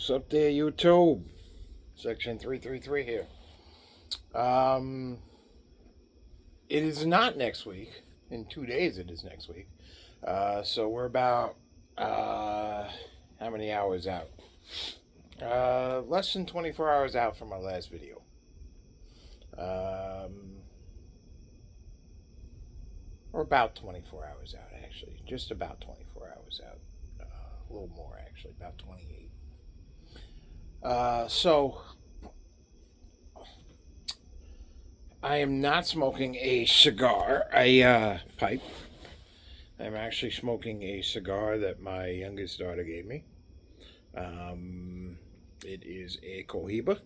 What's up there, YouTube? Section 333 here. It is not next week. In 2 days it is next week. So we're about, how many hours out? Less than 24 hours out from our last video. Or about 24 hours out, actually. Just about 24 hours out. A little more, actually. About 28. So I am not smoking a cigar, a pipe. I'm actually smoking a cigar that my youngest daughter gave me. It is a Cohiba.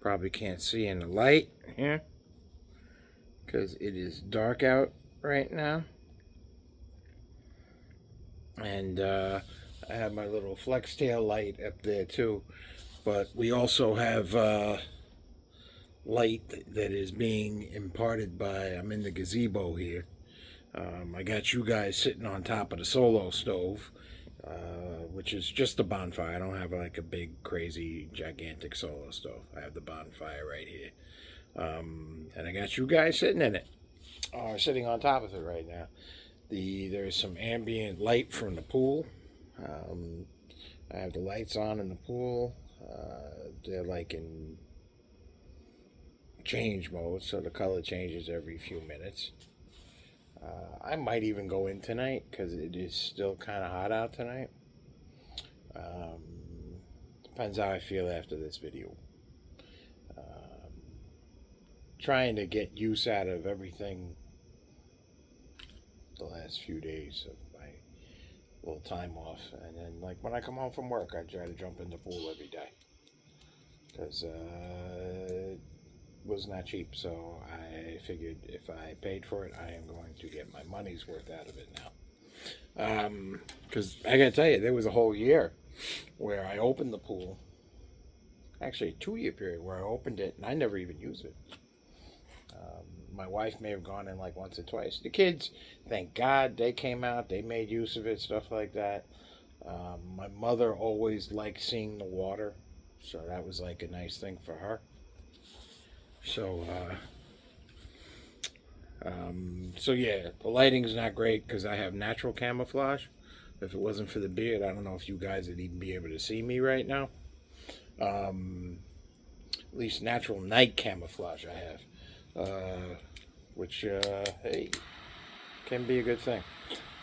Probably can't see in the light here because it is dark out right now. And I have my little flex tail light up there too. But we also have light that is being imparted by, I'm in the gazebo here. I got you guys sitting on top of the solo stove, which is just a bonfire. I don't have like a big, crazy, gigantic solo stove. I have the bonfire right here. And I got you guys sitting in it, or sitting on top of it right now. There's some ambient light from the pool. I have the lights on in the pool. They're like in change mode, so the color changes every few minutes. I might even go in tonight because it is still kind of hot out tonight. Depends how I feel after this video. Trying to get use out of everything the last few days of my little time off, and then like when I come home from work, I try to jump in the pool every day because it was not cheap. So I figured if I paid for it, I am going to get my money's worth out of it now. Because I gotta tell you, there was a whole year where I opened the pool. Actually, a 2-year period where I opened it and I never even used it. My wife may have gone in like once or twice. The kids, thank God, they came out. They made use of it, stuff like that. My mother always liked seeing the water, so that was like a nice thing for her. So, so yeah, the lighting's not great because I have natural camouflage. If it wasn't for the beard, I don't know if you guys would even be able to see me right now. At least natural night camouflage I have. Which, hey, can be a good thing.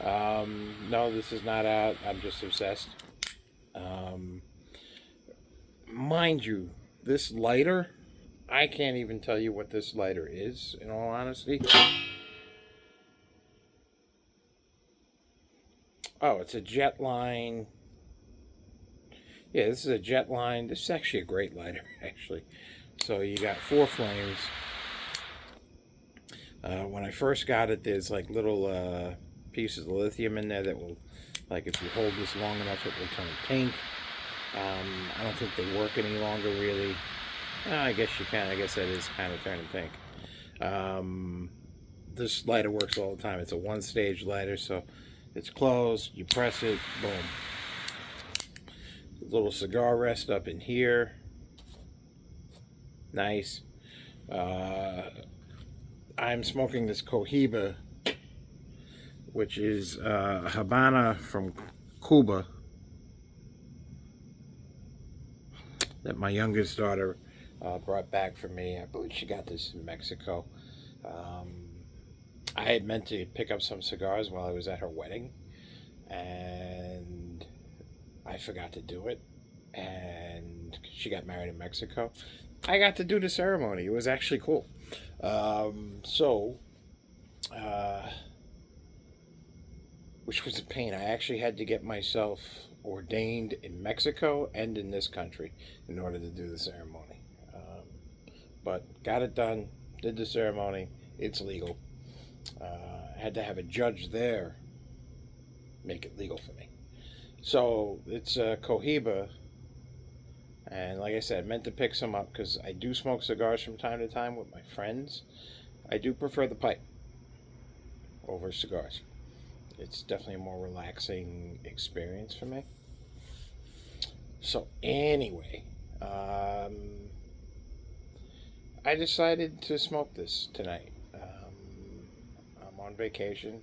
No, this is not out. I'm just obsessed. Mind you, this lighter, I can't even tell you what this lighter is, in all honesty. Oh, it's a Jetline. Yeah, this is a Jetline. This is actually a great lighter, actually. So you got 4 flames. When I first got it, there's like little pieces of lithium in there that will, like if you hold this long enough, it will turn pink. I don't think they work any longer, really. I guess you can. I guess that is kind of turning pink. This lighter works all the time. It's a 1-stage lighter, so it's closed. You press it, boom. Little cigar rest up in here. Nice. I'm smoking this Cohiba, which is Habano from Cuba, that my youngest daughter brought back for me. I believe she got this in Mexico. I had meant to pick up some cigars while I was at her wedding, and I forgot to do it, and she got married in Mexico. I got to do the ceremony. It was actually cool. Which was a pain. I actually had to get myself ordained in Mexico and in this country in order to do the ceremony. But got it done, did the ceremony, it's legal. I had to have a judge there make it legal for me. So it's Cohiba. And like I said, I meant to pick some up because I do smoke cigars from time to time with my friends. I do prefer the pipe over cigars. It's definitely a more relaxing experience for me. So anyway, I decided to smoke this tonight. I'm on vacation.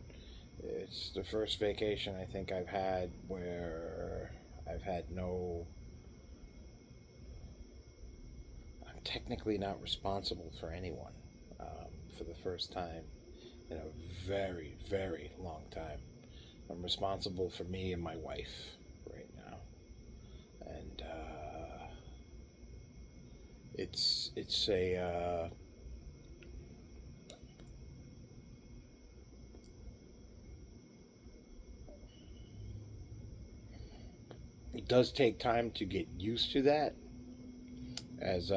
It's the first vacation I think I've had where I've had no. I'm technically not responsible for anyone for the first time in a very, very long time. I'm responsible for me and my wife right now, and it's a it does take time to get used to that, as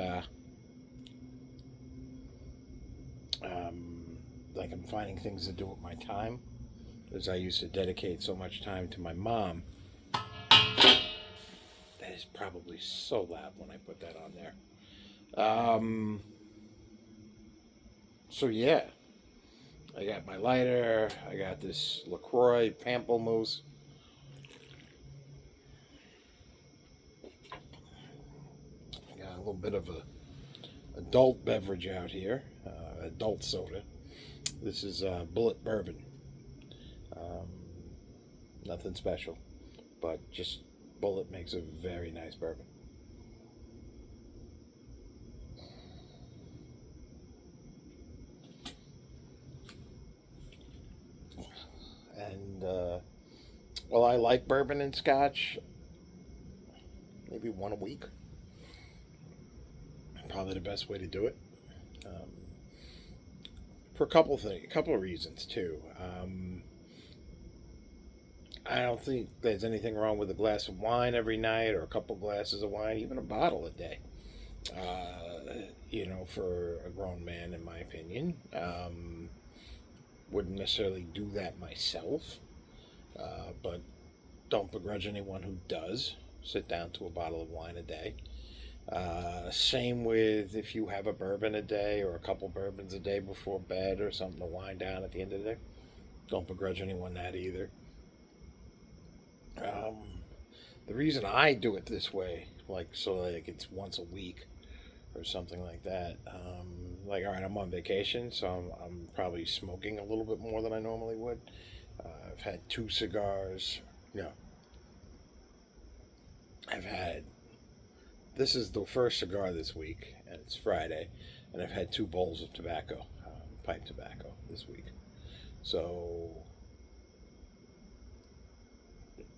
um, like I'm finding things to do with my time, as I used to dedicate so much time to my mom. That is probably so loud when I put that on there. So yeah, I got my lighter. I got this LaCroix Pamplemousse. I got a little bit of a adult beverage out here, adult soda. This is Bullet Bourbon. Um, Nothing special, but just Bullet makes a very nice bourbon. And well, I like bourbon and scotch. Maybe one a week. Probably the best way to do it. Um, for a couple of reasons too. I don't think there's anything wrong with a glass of wine every night, or a couple glasses of wine, even a bottle a day. For a grown man, in my opinion, wouldn't necessarily do that myself, but don't begrudge anyone who does sit down to a bottle of wine a day. Same with if you have a bourbon a day or a couple bourbons a day before bed or something to wind down at the end of the day. Don't begrudge anyone that either. Um, the reason I do it this way, like it's once a week or something like that. All right, I'm on vacation, so I'm probably smoking a little bit more than I normally would. I've had two cigars. Yeah, I've had. This is the first cigar this week, and it's Friday, and I've had two bowls of tobacco, pipe tobacco, this week. So,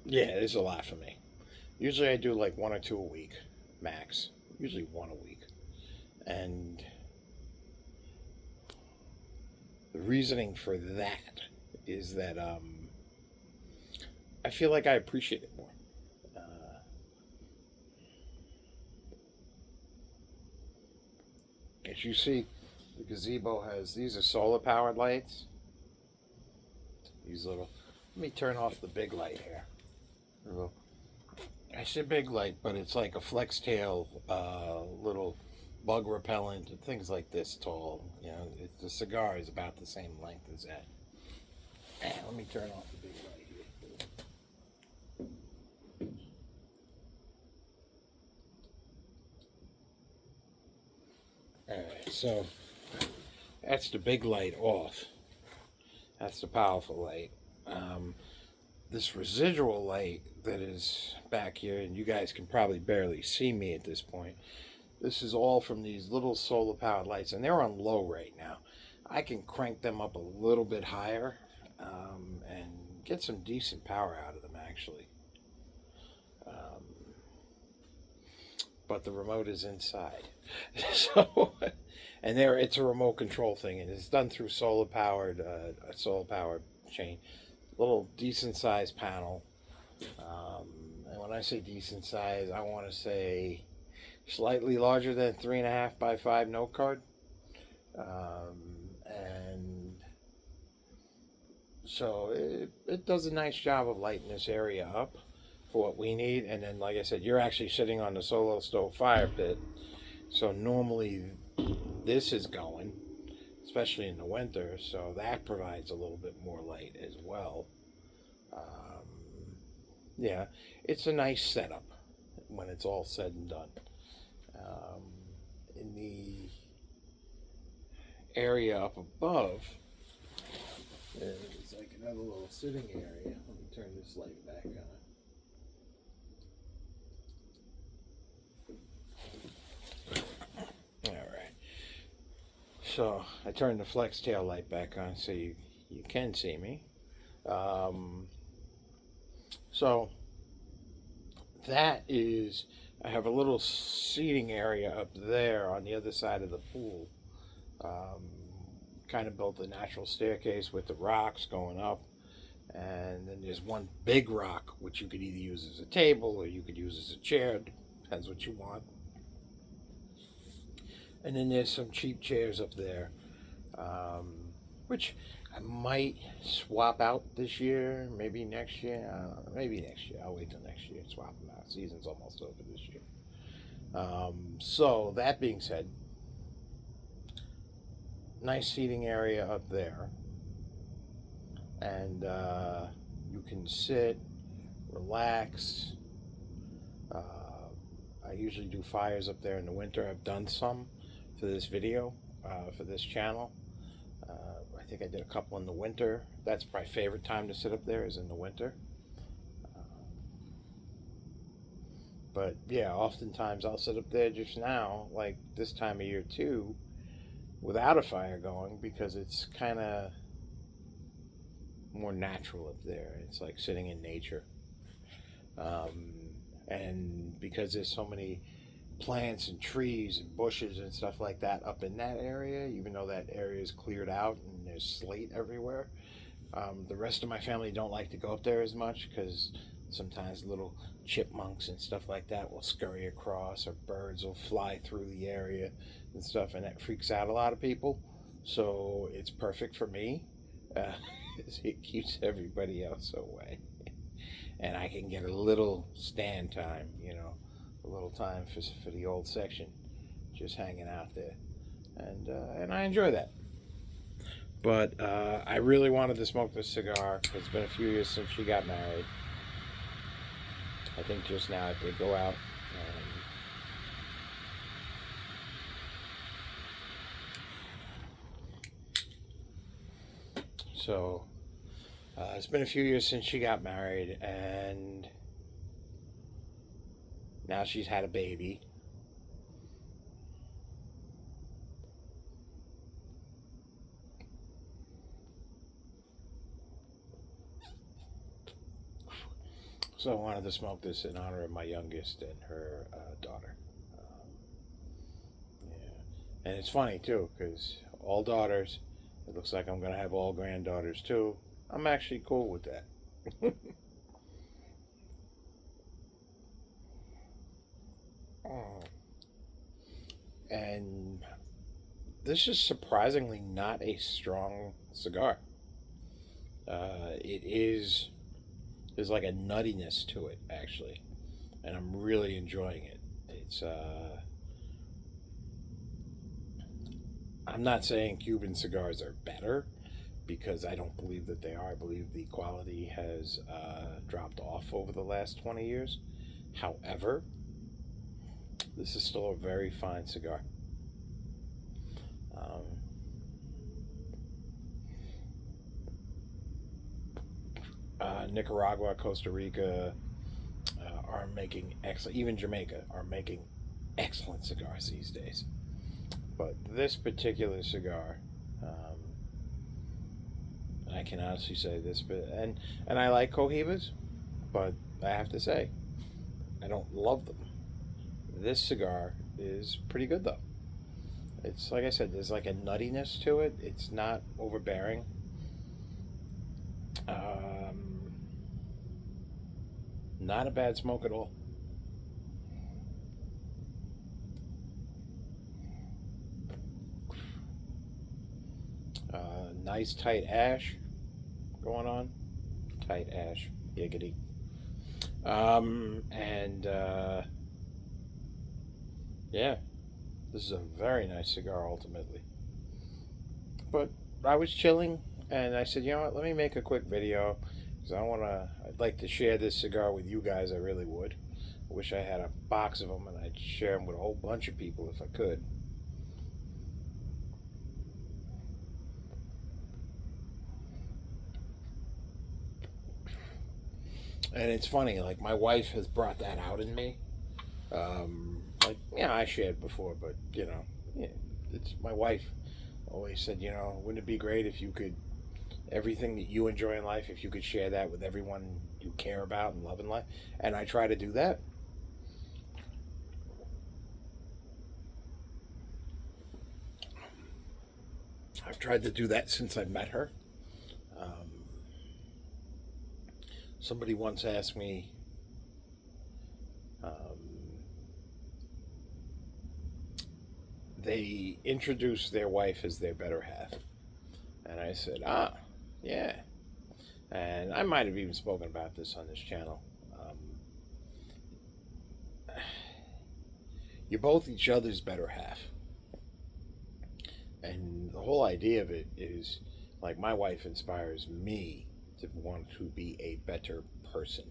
yeah, it's a lot for me. Usually I do like one or two a week, max. Usually one a week. And the reasoning for that is that I feel like I appreciate it more. Uh, as you see, the gazebo has these are solar powered lights. These little. Let me turn off the big light here. I say big light, but it's like a flex tail, little bug repellent, and things like this tall. The cigar is about the same length as that. Let me turn off the big light here. All right, so that's the big light off. That's the powerful light. This residual light that is back here, and you guys can probably barely see me at this point. This is all from these little solar powered lights, and they're on low right now. I can crank them up a little bit higher and get some decent power out of them, actually. Um, but the remote is inside. So, and there, it's a remote control thing, and it's done through a solar powered chain. Little decent sized panel. And when I say decent size, I want to say slightly larger than 3.5 by 5 note card. And so it does a nice job of lighting this area up for what we need. And then, like I said, you're actually sitting on the solo stove fire pit. So normally this is going, especially in the winter. So that provides a little bit more light as well. Yeah, it's a nice setup. when it's all said and done. In the area up above, there's like another little sitting area. Let me turn this light back on. Alright. So I turned the flex tail light back on so you can see me. So that is, I have a little seating area up there on the other side of the pool. Kind of built a natural staircase with the rocks going up, and then there's one big rock which you could either use as a table or you could use as a chair, depends what you want. And then there's some cheap chairs up there, which I might swap out this year, maybe next year. Maybe next year. I'll wait till next year and swap them out. Season's almost over this year. So that being said, nice seating area up there, and you can sit, relax. I usually do fires up there in the winter. I've done some for this video, for this channel. I think I did a couple in the winter. That's my favorite time to sit up there, is in the winter. But yeah, oftentimes I'll sit up there just now, like this time of year too, without a fire going, because it's kind of more natural up there. It's like sitting in nature. And because there's so many plants and trees and bushes and stuff like that up in that area, even though that area is cleared out and there's slate everywhere, the rest of my family don't like to go up there as much, because sometimes little chipmunks and stuff like that will scurry across, or birds will fly through the area and stuff, and that freaks out a lot of people. So it's perfect for me. It keeps everybody else away. And I can get a little stand time, you know, a little time for the old section, just hanging out there. And I enjoy that. But I really wanted to smoke this cigar. It's been a few years since she got married. I think just now I did go out. So it's been a few years since she got married, and now she's had a baby. So I wanted to smoke this in honor of my youngest and her daughter. Yeah. And it's funny too, because all daughters, it looks like I'm going to have all granddaughters too. I'm actually cool with that. And this is surprisingly not a strong cigar. There's like a nuttiness to it, actually, and I'm really enjoying it. It's I'm not saying Cuban cigars are better, because I don't believe that they are. I believe the quality has dropped off over the last 20 years. However, this is still a very fine cigar. Nicaragua, Costa Rica are making excellent, even Jamaica are making excellent cigars these days. But this particular cigar, I can honestly say this, and I like Cohibas, but I have to say, I don't love them. This cigar is pretty good though. It's like I said, there's like a nuttiness to it. It's not overbearing. Not a bad smoke at all. Nice tight ash going on. Tight ash, giggity. Yeah, this is a very nice cigar ultimately. But I was chilling, and I said, you know what, let me make a quick video, because I'd like to share this cigar with you guys. I really would. I wish I had a box of them and I'd share them with a whole bunch of people if I could. And it's funny, like my wife has brought that out in me. Like, yeah, I shared before, but yeah, it's my wife always said, wouldn't it be great if you could everything that you enjoy in life, if you could share that with everyone you care about and love in life? And I try to do that. I've tried to do that since I met her. Um, Somebody once asked me, um, they introduced their wife as their better half. And I said, yeah. And I might have even spoken about this on this channel. Um, you're both each other's better half. And the whole idea of it is like my wife inspires me to want to be a better person,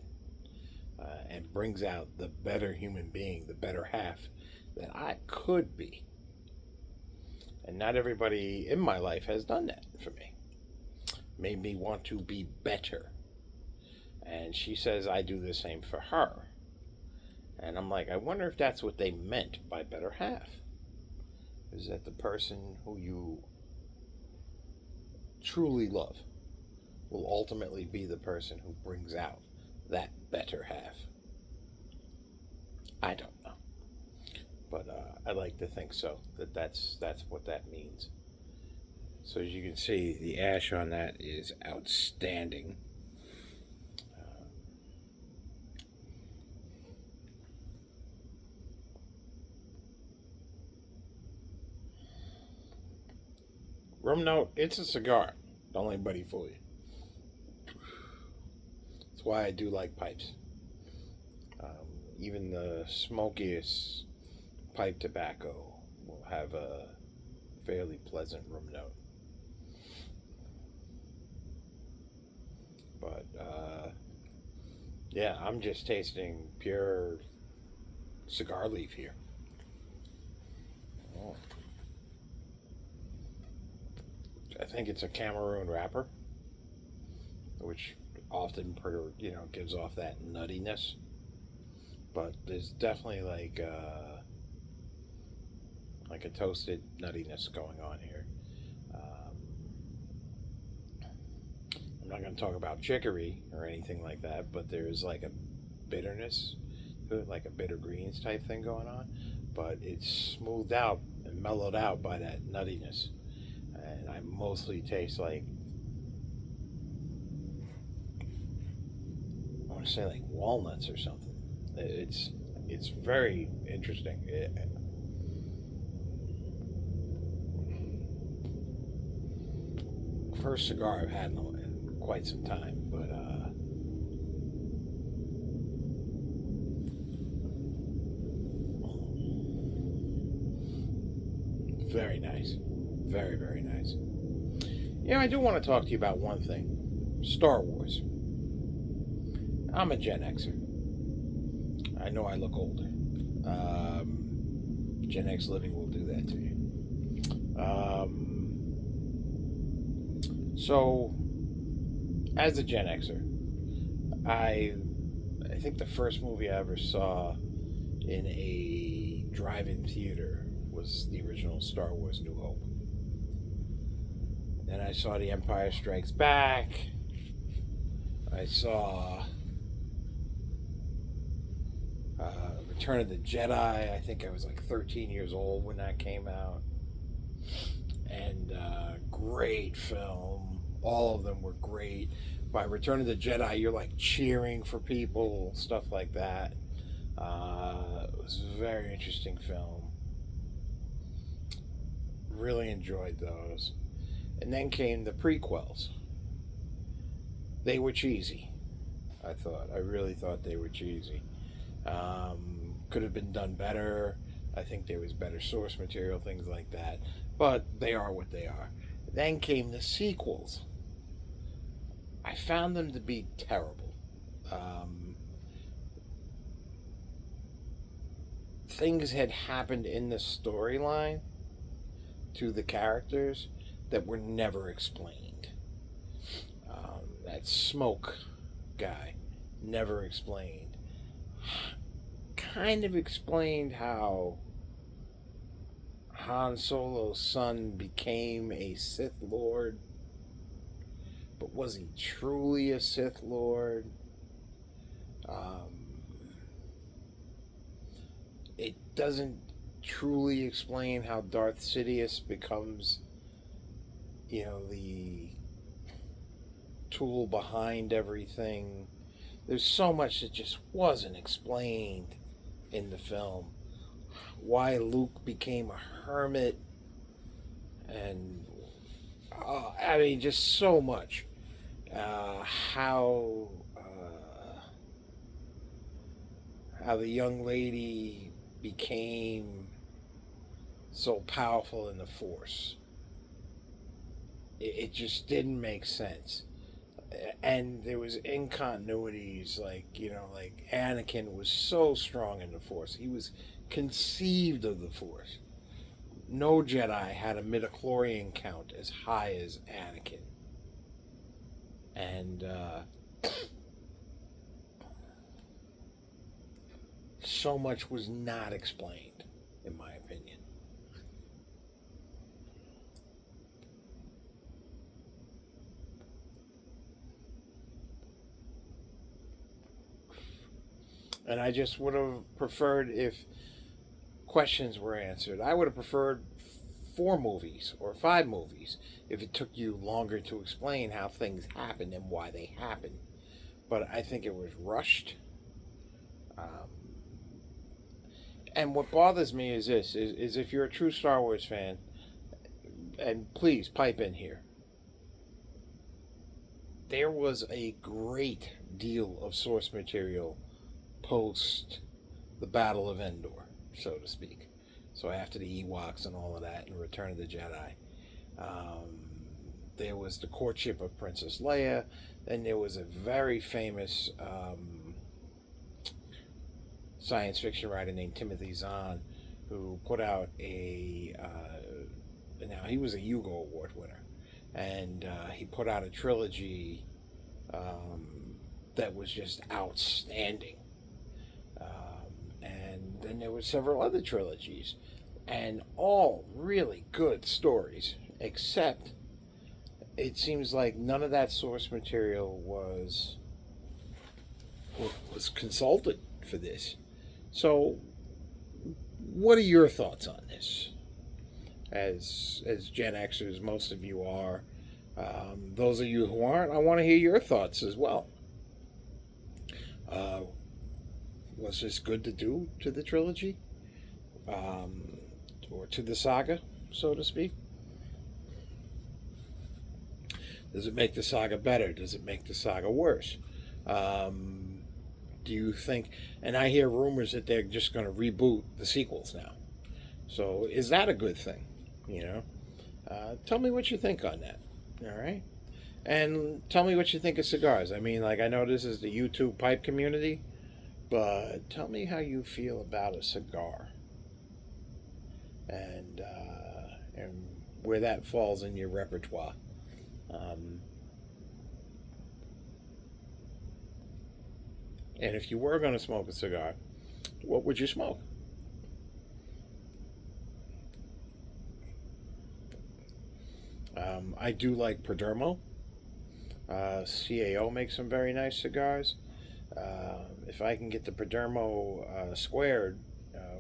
and brings out the better human being, the better half that I could be. And not everybody in my life has done that for me. Made me want to be better. And she says I do the same for her. And I'm like, I wonder if that's what they meant by better half. Is that the person who you truly love will ultimately be the person who brings out that better half? I don't know. But I like to think so, that's what that means. So as you can see, the ash on that is outstanding. Rum note, it's a cigar. Don't let anybody fool you. That's why I do like pipes. Even the smokiest pipe tobacco will have a fairly pleasant rum note. But yeah, I'm just tasting pure cigar leaf here. Oh. I think it's a Cameroon wrapper, which often gives off that nuttiness. But there's definitely like a toasted nuttiness going on here. I'm not going to talk about chicory or anything like that, but there's like a bitterness to it, like a bitter greens type thing going on. But it's smoothed out and mellowed out by that nuttiness. And I mostly taste like, I want to say like walnuts or something. It's very interesting. First cigar I've had in quite some time, but very nice, very very nice. I do want to talk to you about one thing: Star Wars. I'm a Gen Xer. I know I look older. Gen X living will do that to you. So, as a Gen Xer, I think the first movie I ever saw in a drive-in theater was the original Star Wars: New Hope. Then I saw The Empire Strikes Back. I saw Return of the Jedi. I think I was like 13 years old when that came out. And great film. All of them were great. By Return of the Jedi, you're like cheering for people, stuff like that. It was a very interesting film. Really enjoyed those. And then came the prequels. They were cheesy, I thought. I really thought they were cheesy. Could have been done better. I think there was better source material, things like that. But they are what they are. Then came the sequels. I found them to be terrible. things had happened in the storyline to the characters that were never explained. That smoke guy, never explained. Kind of explained how Han Solo's son became a Sith Lord, but was he truly a Sith Lord? It doesn't truly explain how Darth Sidious becomes, the tool behind everything. There's so much that just wasn't explained in the film. Why Luke became a hermit, and just so much. How the young lady became so powerful in the Force. It just didn't make sense. And there was incontinuities, like Anakin was so strong in the Force. He was conceived of the Force. No Jedi had a midichlorian count as high as Anakin. And so much was not explained, in my opinion. And I just would have preferred if questions were answered. I would have preferred 4 movies or 5 movies if it took you longer to explain how things happened and why they happened. But I think it was rushed. And what bothers me is this, is if you're a true Star Wars fan, and please pipe in here, there was a great deal of source material post the Battle of Endor, so to speak. So after the Ewoks and all of that, and Return of the Jedi, there was the courtship of Princess Leia. Then there was a very famous science fiction writer named Timothy Zahn, who put out now he was a Hugo Award winner, and he put out a trilogy that was just outstanding. And then there were several other trilogies, and all really good stories, except it seems like none of that source material was consulted for this. So, what are your thoughts on this? As Gen Xers, most of you are. Those of you who aren't, I want to hear your thoughts as well. Was this good to do to the trilogy? Or to the saga, so to speak? Does it make the saga better? Does it make the saga worse? Do you think, and I hear rumors that they're just going to reboot the sequels now. So is that a good thing? Tell me what you think on that. All right. And tell me what you think of cigars. I mean, I know this is the YouTube pipe community, but tell me how you feel about a cigar. And where that falls in your repertoire. And if you were going to smoke a cigar, what would you smoke? I do like Perdomo. CAO makes some very nice cigars. If I can get the Perdomo Squared,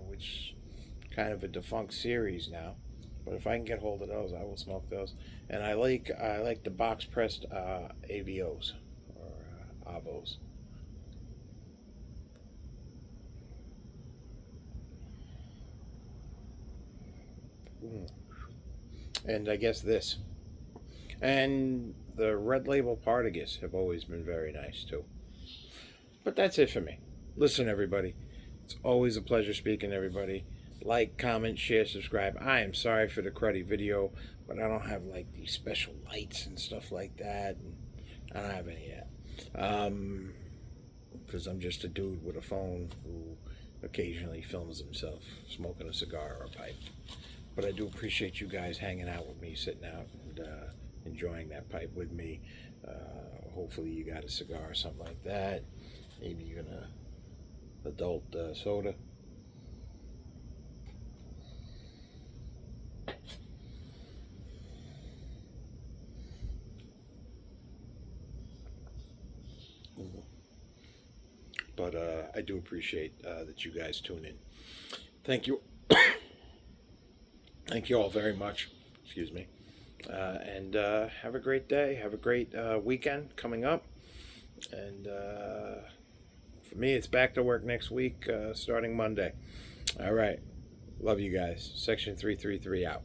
which kind of a defunct series now, but if I can get hold of those, I will smoke those. And I like the box pressed AVOs or AVOs. And I guess this. And the Red Label Partagas have always been very nice too. But that's it for me. Listen, everybody. It's always a pleasure speaking to everybody. Like, comment, share, subscribe. I am sorry for the cruddy video, but I don't have these special lights and stuff like that. And I don't have any of that. Because I'm just a dude with a phone who occasionally films himself smoking a cigar or a pipe. But I do appreciate you guys hanging out with me, sitting out and enjoying that pipe with me. Hopefully you got a cigar or something like that. Maybe even a adult soda. But I do appreciate that you guys tune in. Thank you. Thank you all very much. Excuse me. And have a great day. Have a great weekend coming up. And for me, it's back to work next week, starting Monday. All right. Love you guys. Section 333 out.